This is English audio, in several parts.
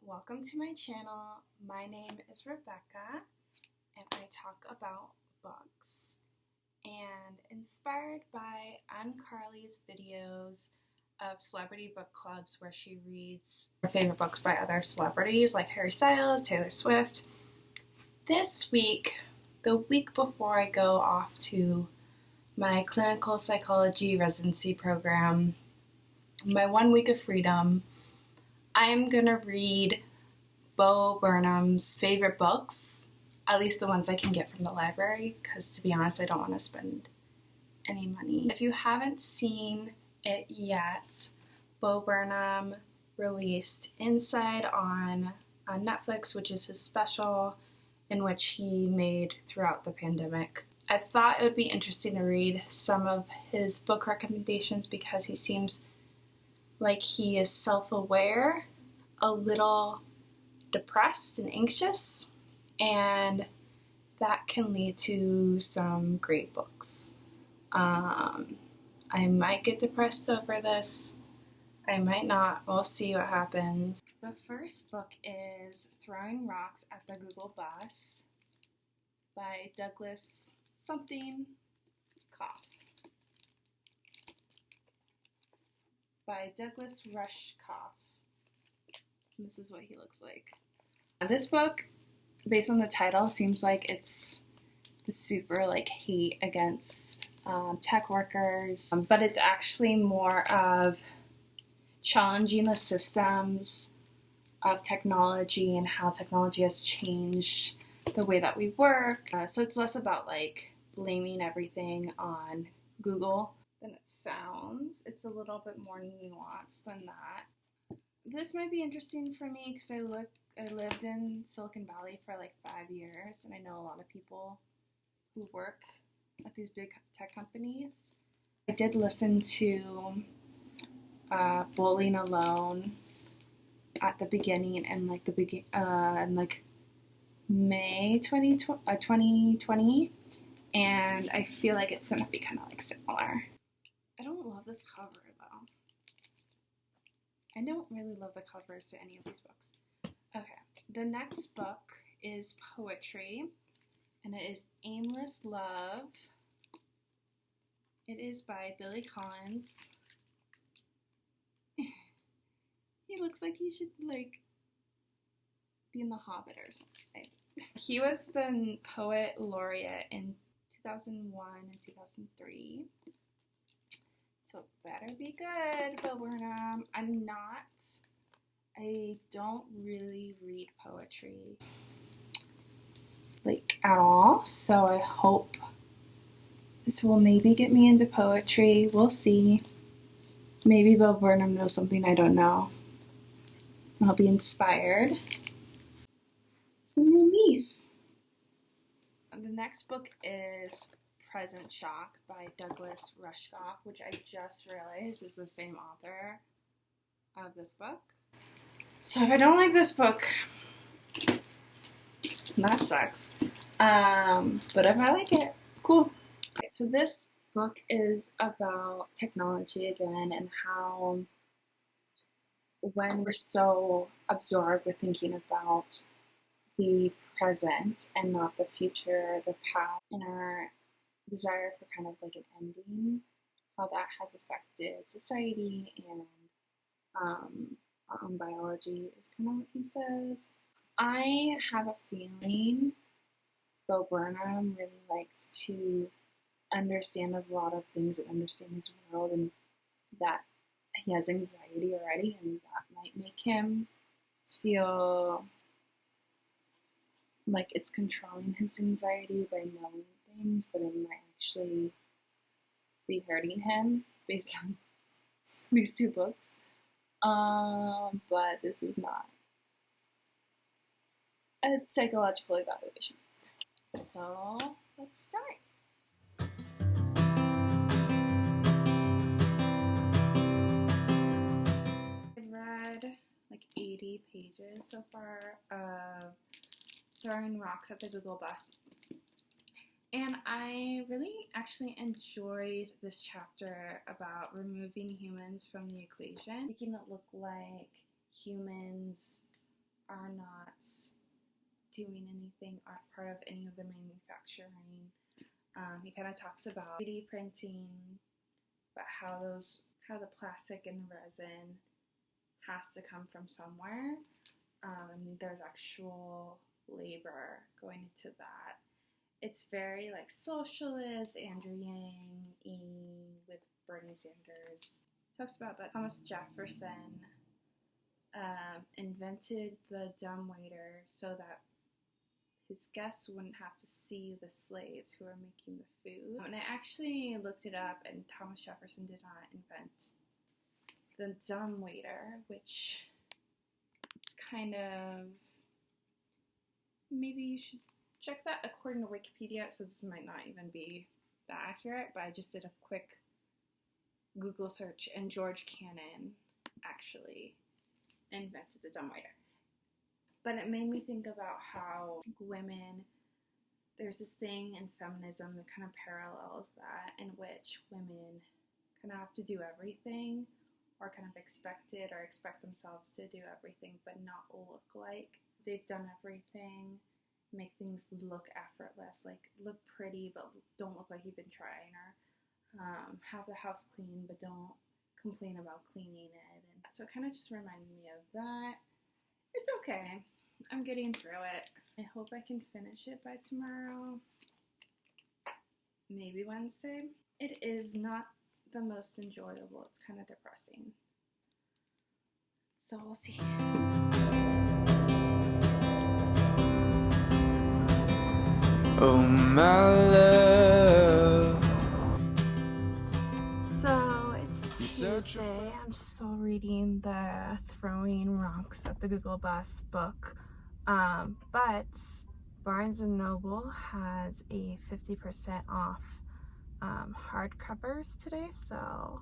Welcome to my channel. My name is Rebecca and I talk about books. And inspired by Ann Carly's videos of celebrity book clubs where she reads her favorite books by other celebrities like Harry Styles, Taylor Swift. This week, the week before I go off to my clinical psychology residency program, my 1 week of freedom, I'm gonna read BO Burnham's favorite books, at least the ones I can get from the library, because to be honest, I don't want to spend any money. If you haven't seen it yet, BO Burnham released Inside on Netflix, which is his special in which he made throughout the pandemic. I thought it would be interesting to read some of his book recommendations because he seems like he is self-aware, a little depressed and anxious, and that can lead to some great books. I might get depressed over this. I might not. We'll see what happens. The first book is Throwing Rocks at the Google Bus by Douglas something Koff. By Douglas Rushkoff. This is what he looks like. This book, based on the title, seems like it's the super hate against tech workers, but it's actually more of challenging the systems of technology and how technology has changed the way that we work. So it's less about blaming everything on Google than it sounds. It's a little bit more nuanced than that. This might be interesting for me because I lived in Silicon Valley for 5 years, and I know a lot of people who work at these big tech companies. I did listen to Bowling Alone at the beginning and May 2020, and I feel like it's gonna be kind of similar. I don't love this cover though. I don't really love the covers to any of these books. Okay, the next book is poetry, and it is Aimless Love. It is by Billy Collins. He looks like he should be in The Hobbit or something. He was the poet laureate in 2001 and 2003. So it better be good, BO Burnham. I don't really read poetry at all, so I hope this will maybe get me into poetry. We'll see. Maybe BO Burnham knows something I don't know. I'll be inspired. Some new leaf. The next book is Present Shock by Douglas Rushkoff, which I just realized is the same author of this book. So if I don't like this book, that sucks. But if I like it, cool. Okay, so this book is about technology again and how when we're so absorbed with thinking about the present and not the future, the past, and our desire for kind of an ending, how that has affected society and biology is kind of what he says. I have a feeling BO Burnham really likes to understand a lot of things and understand his world, and that he has anxiety already, and that might make him feel like it's controlling his anxiety by knowing things, but it might actually be hurting him based on these two books. But this is not a psychological evaluation. So let's start. I've read 80 pages so far of Throwing Rocks at the Google Bus. And I really actually enjoyed this chapter about removing humans from the equation, making it look like humans doing anything, aren't part of any of the manufacturing. He kind of talks about 3D printing, but how the plastic and the resin has to come from somewhere. There's actual labor going into that. It's very like socialist, Andrew Yang with Bernie Sanders. Talks about that Thomas Jefferson invented the dumbwaiter so that his guests wouldn't have to see the slaves who were making the food. And I actually looked it up, and Thomas Jefferson did not invent the dumbwaiter, which is kind of, maybe you should check that according to Wikipedia, so this might not even be that accurate, but I just did a quick Google search, and George Cannon actually invented the dumbwaiter. But it made me think about how women, there's this thing in feminism that kind of parallels that, in which women kind of have to do everything, or kind of expect themselves to do everything, but not look like they've done everything, make things look effortless, like look pretty, but don't look like you've been trying, or have the house clean, but don't complain about cleaning it. And so it kind of just reminded me of that. It's okay. I'm getting through it. I hope I can finish it by tomorrow. Maybe Wednesday. It is not the most enjoyable. It's kind of depressing. So we'll see. Oh, my love. So it's Tuesday. I'm still reading the Throwing Rocks at the Google Bus book. But Barnes & Noble has a 50% off hardcovers today, so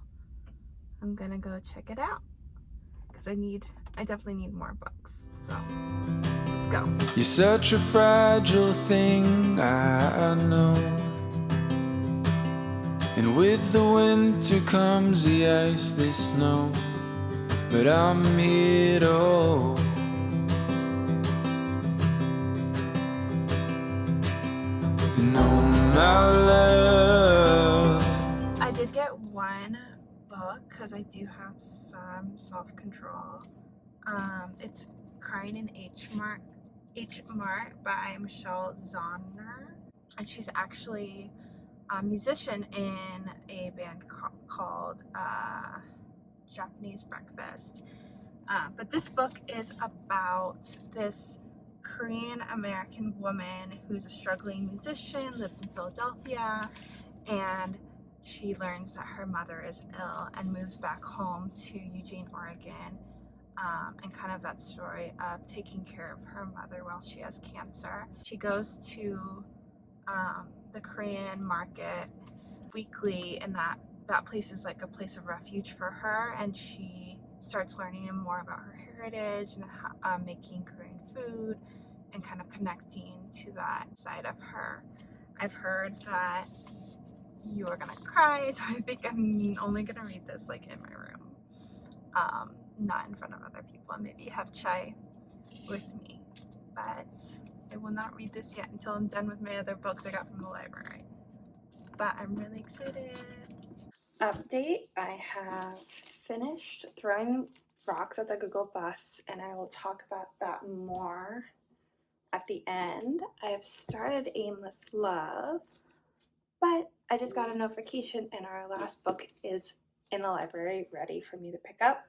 I'm gonna go check it out because I definitely need more books. So let's go. You're such a fragile thing, I know. And with the winter comes the ice, the snow. But I'm here to hold. No, my love. I did get one book because I do have some self-control. It's Crying in H Mart by Michelle Zauner, and she's actually a musician in a band called Japanese Breakfast. But this book is about this Korean American woman who's a struggling musician, lives in Philadelphia, and she learns that her mother is ill and moves back home to Eugene, Oregon, and kind of that story of taking care of her mother while she has cancer. She goes to the Korean market weekly, and that place is like a place of refuge for her, and she starts learning more about her heritage and making Korean food and kind of connecting to that side of her. I've heard that you are gonna cry, so I think I'm only gonna read this like in my room, not in front of other people, and maybe have chai with me. But I will not read this yet until I'm done with my other books I got from the library. But I'm really excited. Update, I have finished Throwing Rocks at the Google Bus, and I will talk about that more at the end. I have started Aimless Love, but I just got a notification and our last book is in the library ready for me to pick up.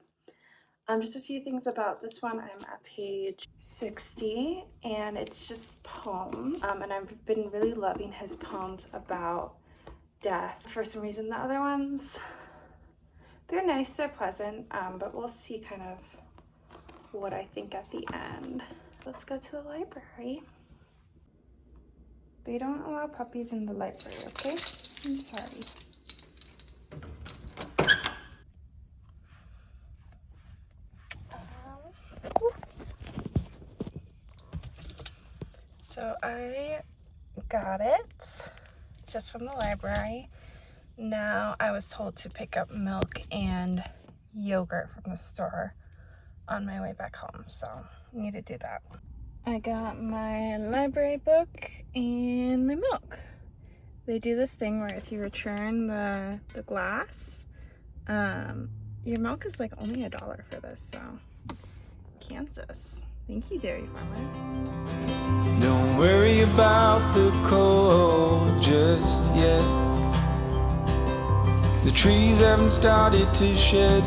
Just a few things about this one. I'm at page 60 and it's just poems, and I've been really loving his poems about death. For some reason the other ones, they're nice, they're pleasant, but we'll see kind of what I think at the end. Let's go to the library. They don't allow puppies in the library, okay? I'm sorry. So I got it just from the library. Now I was told to pick up milk and yogurt from the store on my way back home, so I need to do that. I got my library book and my milk. They do this thing where if you return the glass, your milk is like only $1 for this, so Kansas. Thank you, dairy farmers. Don't worry about the cold just yet. The trees haven't started to shed.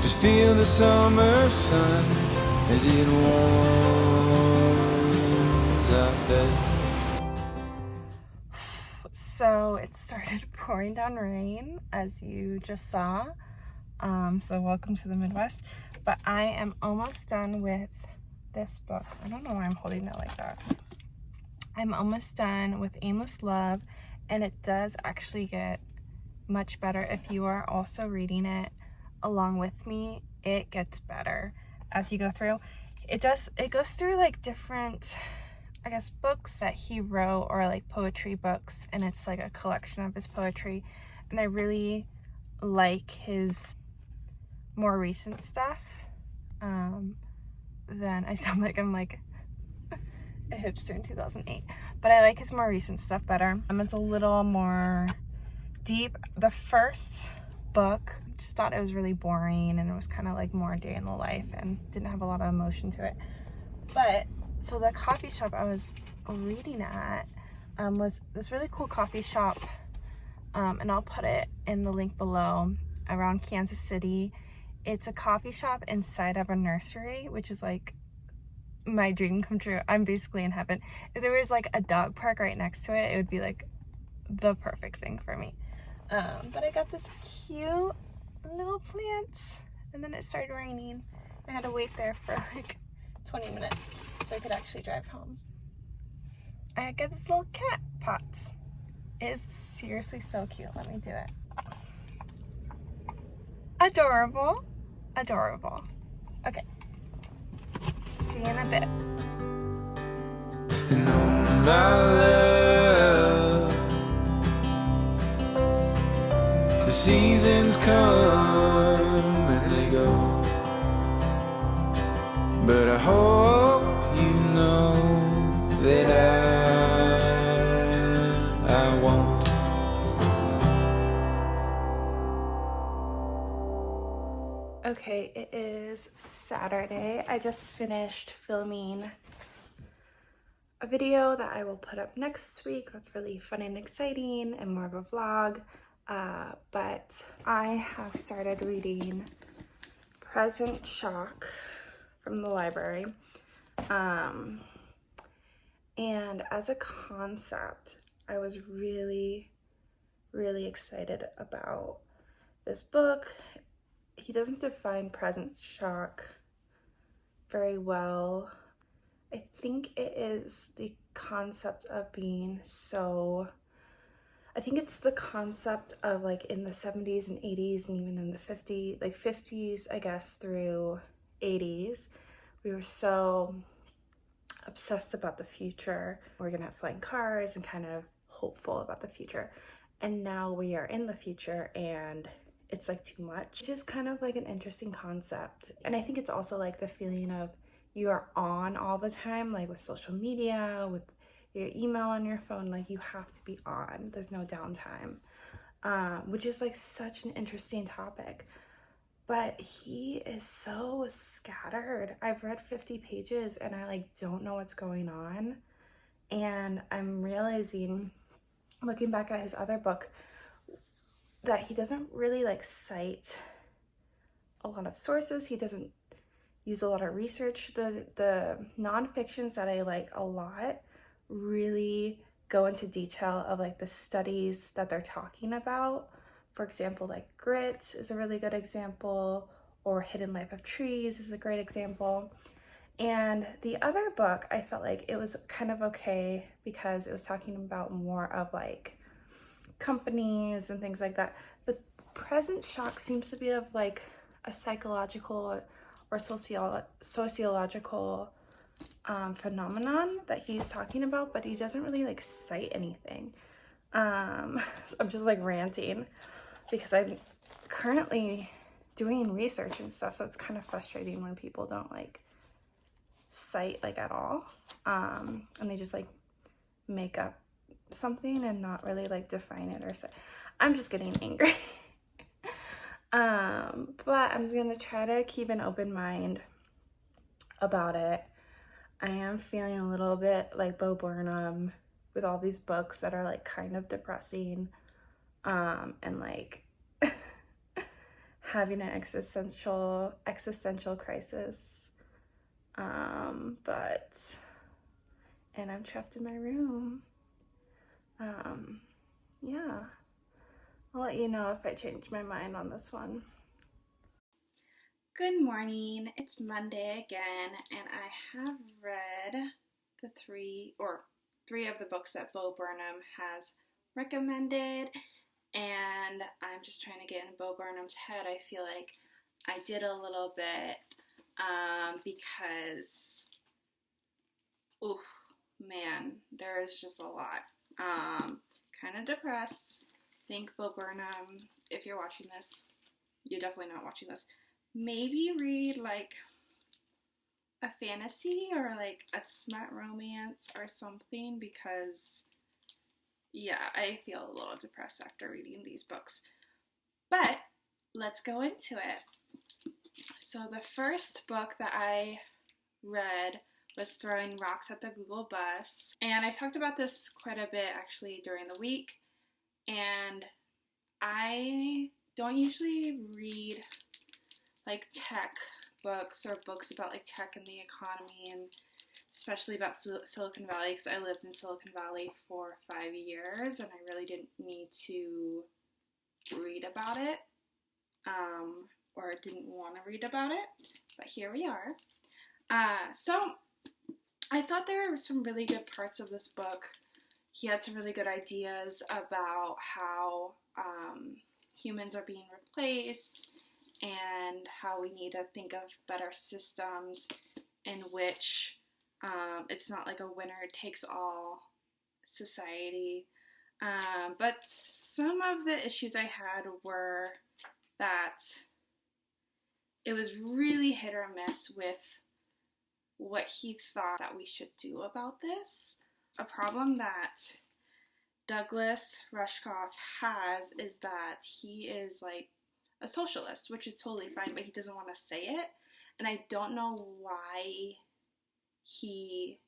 Just feel the summer sun as it warms out there. So it started pouring down rain, as you just saw. So welcome to the Midwest. But I am almost done with this book. I don't know why I'm holding it like that. I'm almost done with Aimless Love, and it does actually get much better if you are also reading it along with me. It gets better as you go through. It goes through like different, I guess, books that he wrote, or like poetry books, and it's like a collection of his poetry, and I really like his more recent stuff. Then I sound like I'm like a hipster in 2008, but I like his more recent stuff better. It's a little more deep. The first book, I just thought it was really boring, and it was kind of like more day in the life and didn't have a lot of emotion to it. But so the coffee shop I was reading at was this really cool coffee shop, and I'll put it in the link below, around Kansas City. It's a coffee shop inside of a nursery, which is like my dream come true. I'm basically in heaven. If there was like a dog park right next to it, it would be like the perfect thing for me. But I got this cute little plants, and then it started raining. I had to wait there for like 20 minutes so I could actually drive home. I got this little cat pots. It is seriously so cute. Let me do it. Adorable. Adorable. Okay. See you in a bit. And oh my love, the seasons come and they go, but I hope you know that I won't. Okay, it is Saturday. I just finished filming a video that I will put up next week. That's really fun and exciting and more of a vlog. But I have started reading Present Shock from the library. And as a concept, I was really, really excited about this book. He doesn't define present shock very well. I think it is the concept of being so, I think it's the concept of like in the 70s and 80s and even in the 50s, like 50s, I guess, through 80s, we were so obsessed about the future. We're gonna have flying cars and kind of hopeful about the future. And now we are in the future and it's like too much. It's just kind of like an interesting concept. And I think it's also like the feeling of you are on all the time, like with social media, with your email on your phone, like you have to be on. There's no downtime, which is like such an interesting topic. But he is so scattered. I've read 50 pages and I like don't know what's going on. And I'm realizing, looking back at his other book, that he doesn't really like cite a lot of sources. He doesn't use a lot of research. The nonfictions that I like a lot really go into detail of like the studies that they're talking about. For example, like Grit is a really good example, or Hidden Life of Trees is a great example. And the other book, I felt like it was kind of okay because it was talking about more of like companies and things like that. But Present Shock seems to be of like a psychological or sociological phenomenon that he's talking about, but he doesn't really like cite anything. I'm just like ranting because I'm currently doing research and stuff, so it's kind of frustrating when people don't like site like at all, and they just like make up something and not really like define it or say. I'm just getting angry. But I'm gonna try to keep an open mind about it. I am feeling a little bit like Bo Burnham with all these books that are like kind of depressing, and like having an existential crisis. And I'm trapped in my room. Yeah. I'll let you know if I change my mind on this one. Good morning. It's Monday again, and I have read the three of the books that Bo Burnham has recommended, and I'm just trying to get in Bo Burnham's head. I feel like I did a little bit because, oof, man, there is just a lot. Kind of depressed. Think Bo Burnham, if you're watching this, you're definitely not watching this. Maybe read like a fantasy or like a smut romance or something, because yeah, I feel a little depressed after reading these books. But let's go into it. So the first book that I read was Throwing Rocks at the Google Bus, and I talked about this quite a bit actually during the week, and I don't usually read like tech books or books about like tech and the economy, and especially about Silicon Valley, because I lived in Silicon Valley for 5 years and I really didn't need to read about it, or didn't want to read about it, but here we are. So I thought there were some really good parts of this book. He had some really good ideas about how humans are being replaced and how we need to think of better systems in which it's not like a winner-takes-all society. But some of the issues I had were that it was really hit or miss with what he thought that we should do about this. A problem that Douglas Rushkoff has is that he is like a socialist, which is totally fine, but he doesn't want to say it. And I don't know why he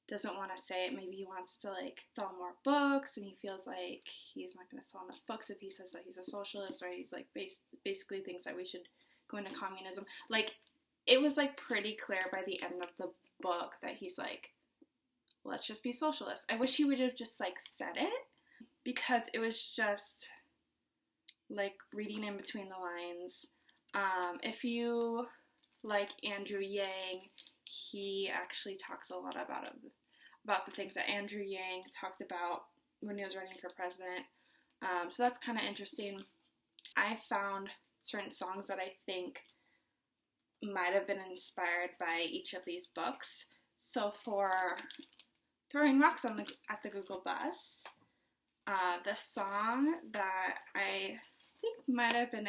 doesn't want to say it. Maybe he wants to like sell more books, and he feels like he's not going to sell enough books if he says that he's a socialist, or he's like basically thinks that we should go into communism. Like, it was like pretty clear by the end of the book that he's like, let's just be socialist. I wish he would have just like said it, because it was just like reading in between the lines. If you like Andrew Yang, he actually talks a lot about the things that Andrew Yang talked about when he was running for president. So that's kind of interesting. I found certain songs that I think might have been inspired by each of these books. So for Throwing Rocks at the Google Bus, the song that I think might have been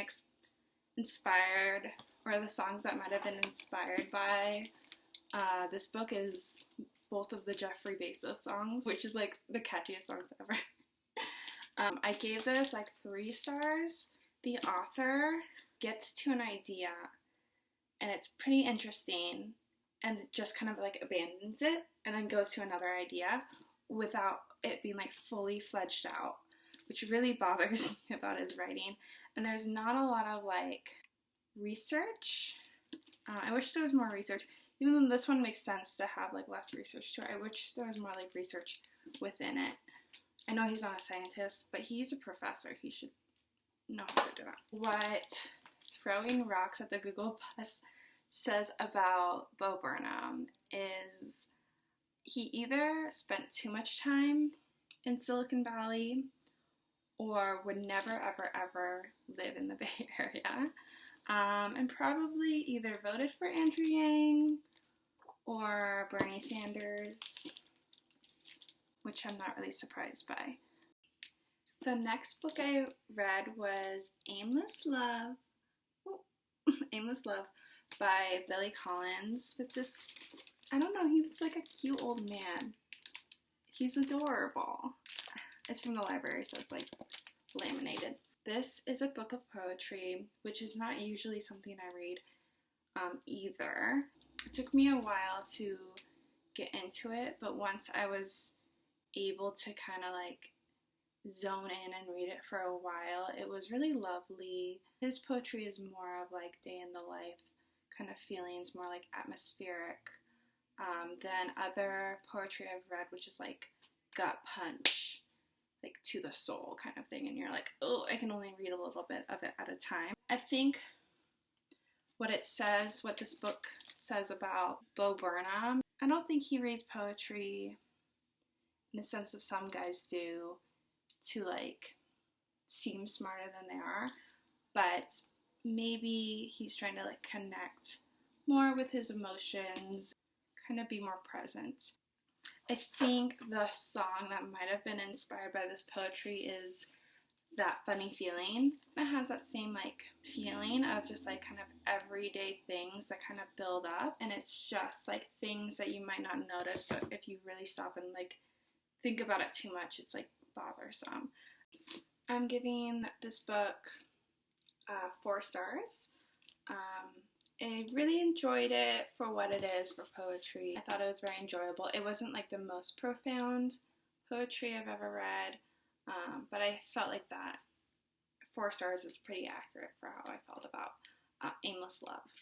inspired, or the songs that might have been inspired by this book, is both of the Jeffrey Bezos songs, which is like the catchiest songs ever. I gave this like 3 stars. The author gets to an idea, and it's pretty interesting, and just kind of like abandons it and then goes to another idea without it being like fully fledged out, which really bothers me about his writing. And there's not a lot of like research. I wish there was more research. Even though this one makes sense to have like less research to it, I wish there was more like research within it. I know he's not a scientist, but he's a professor. He should know how to do that. What Throwing Rocks at the Google Bus says about Bo Burnham is he either spent too much time in Silicon Valley or would never, ever, ever live in the Bay Area, and probably either voted for Andrew Yang or Bernie Sanders, which I'm not really surprised by. The next book I read was Aimless Love. Aimless Love by Billy Collins. With this I don't know, he's like a cute old man. He's adorable. It's from the library, so it's like laminated. This is a book of poetry, which is not usually something I read either. It took me a while to get into it, but once I was able to kind of like zone in and read it for a while, it was really lovely. His poetry is more of like day in the life kind of feelings, more like atmospheric than other poetry I've read, which is like gut punch, like to the soul kind of thing, and you're like, oh, I can only read a little bit of it at a time. I think what this book says about Bo Burnham, I don't think he reads poetry in the sense of some guys do to like seem smarter than they are, but maybe he's trying to like connect more with his emotions, kind of be more present. I think the song that might have been inspired by this poetry is That Funny Feeling. It has that same like feeling of just like kind of everyday things that kind of build up, and it's just like things that you might not notice, but if you really stop and like think about it too much, it's like bothersome. I'm giving this book 4 stars. I really enjoyed it for what it is for poetry. I thought it was very enjoyable. It wasn't like the most profound poetry I've ever read, but I felt like that 4 stars is pretty accurate for how I felt about Aimless Love.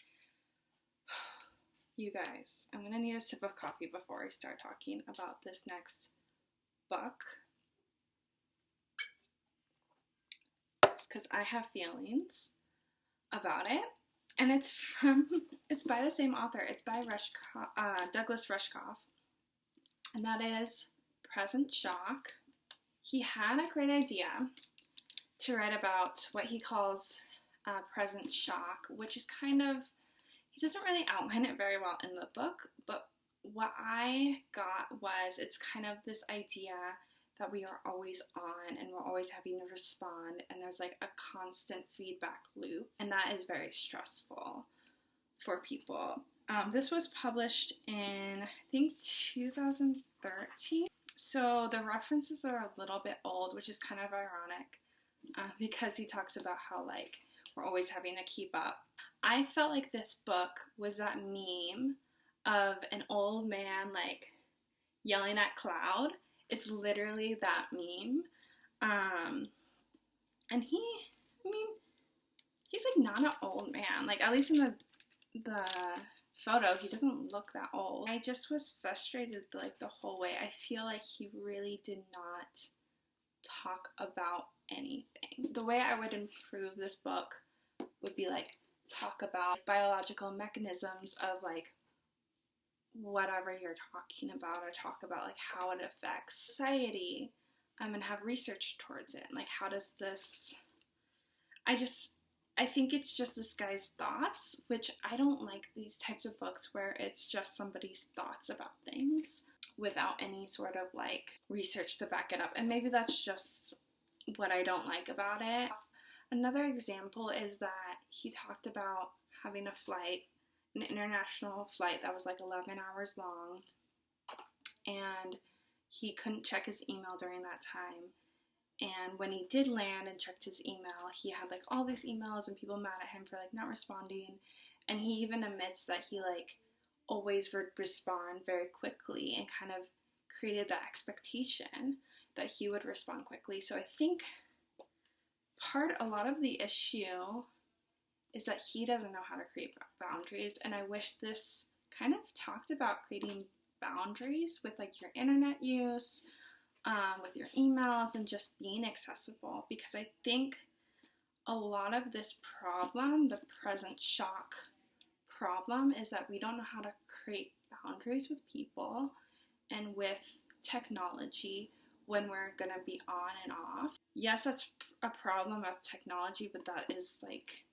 You guys, I'm going to need a sip of coffee before I start talking about this next book, because I have feelings about it. And it's by the same author. It's by Douglas Rushkoff, and that is Present Shock. He had a great idea to write about what he calls present shock, which is kind of, he doesn't really outline it very well in the book, but what I got was it's kind of this idea that we are always on and we're always having to respond, and there's like a constant feedback loop, and that is very stressful for people. This was published in, I think, 2013, so the references are a little bit old, which is kind of ironic because he talks about how like we're always having to keep up. I felt like this book was that meme of an old man like yelling at cloud. It's literally that meme. And he's like not an old man. Like, at least in the photo, he doesn't look that old. I just was frustrated like the whole way. I feel like he really did not talk about anything. The way I would improve this book would be like talk about biological mechanisms of like whatever you're talking about, or talk about like how it affects society, and have research towards it. Like, how does this, I think it's just this guy's thoughts, which I don't like these types of books where it's just somebody's thoughts about things without any sort of like research to back it up. And maybe that's just what I don't like about it. Another example is that he talked about having a flight, an international flight that was like 11 hours long, and he couldn't check his email during that time. And when he did land and checked his email, he had like all these emails and people mad at him for like not responding. And he even admits that he like always would respond very quickly, and kind of created that expectation that he would respond quickly. So I think a lot of the issue is that he doesn't know how to create boundaries, and I wish this kind of talked about creating boundaries with like your internet use, with your emails, and just being accessible, because I think a lot of this problem, the present shock problem, is that we don't know how to create boundaries with people and with technology when we're going to be on and off. Yes, that's a problem of technology, but that is like,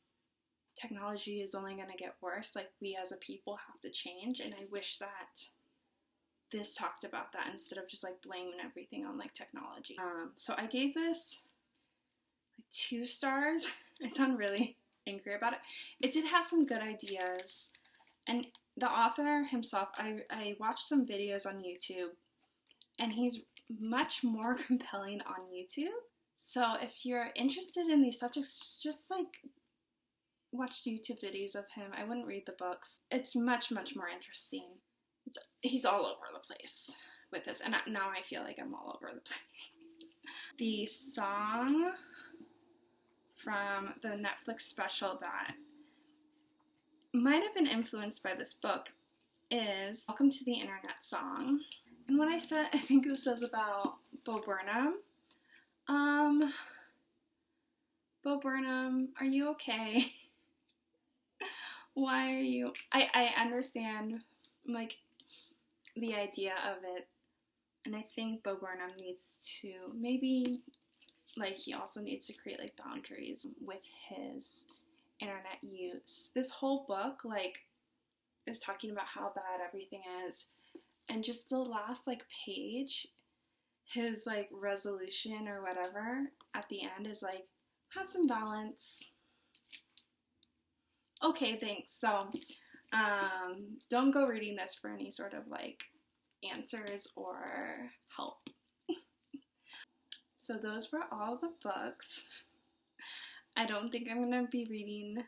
technology is only going to get worse. Like, we as a people have to change, and I wish that this talked about that instead of just like blaming everything on like technology. So I gave this like 2 stars. I sound really angry about it. It did have some good ideas, and the author himself, I watched some videos on YouTube, and he's much more compelling on YouTube. So if you're interested in these subjects, just like watch YouTube videos of him. I wouldn't read the books. It's much, much more interesting. He's all over the place with this, and now I feel like I'm all over the place. The song from the Netflix special that might have been influenced by this book is Welcome to the Internet song. And what I said, I think this is about Bo Burnham. Bo Burnham, are you okay? Why are you... I understand, like, the idea of it, and I think Bo Burnham needs to maybe, like, he also needs to create, like, boundaries with his internet use. This whole book, like, is talking about how bad everything is, and just the last, like, page, his, like, resolution or whatever at the end is, like, have some balance. Okay, thanks. So, don't go reading this for any sort of, like, answers or help. So those were all the books. I don't think I'm going to be reading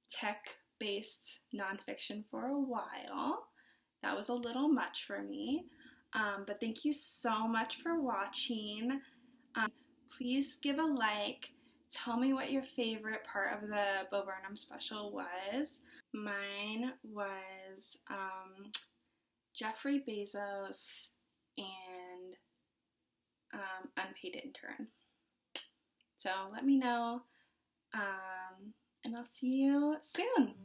tech-based nonfiction for a while. That was a little much for me. But thank you so much for watching. Please give a like. Tell me what your favorite part of the Bo Burnham special was. Mine was Jeffrey Bezos and Unpaid Intern. So let me know, and I'll see you soon.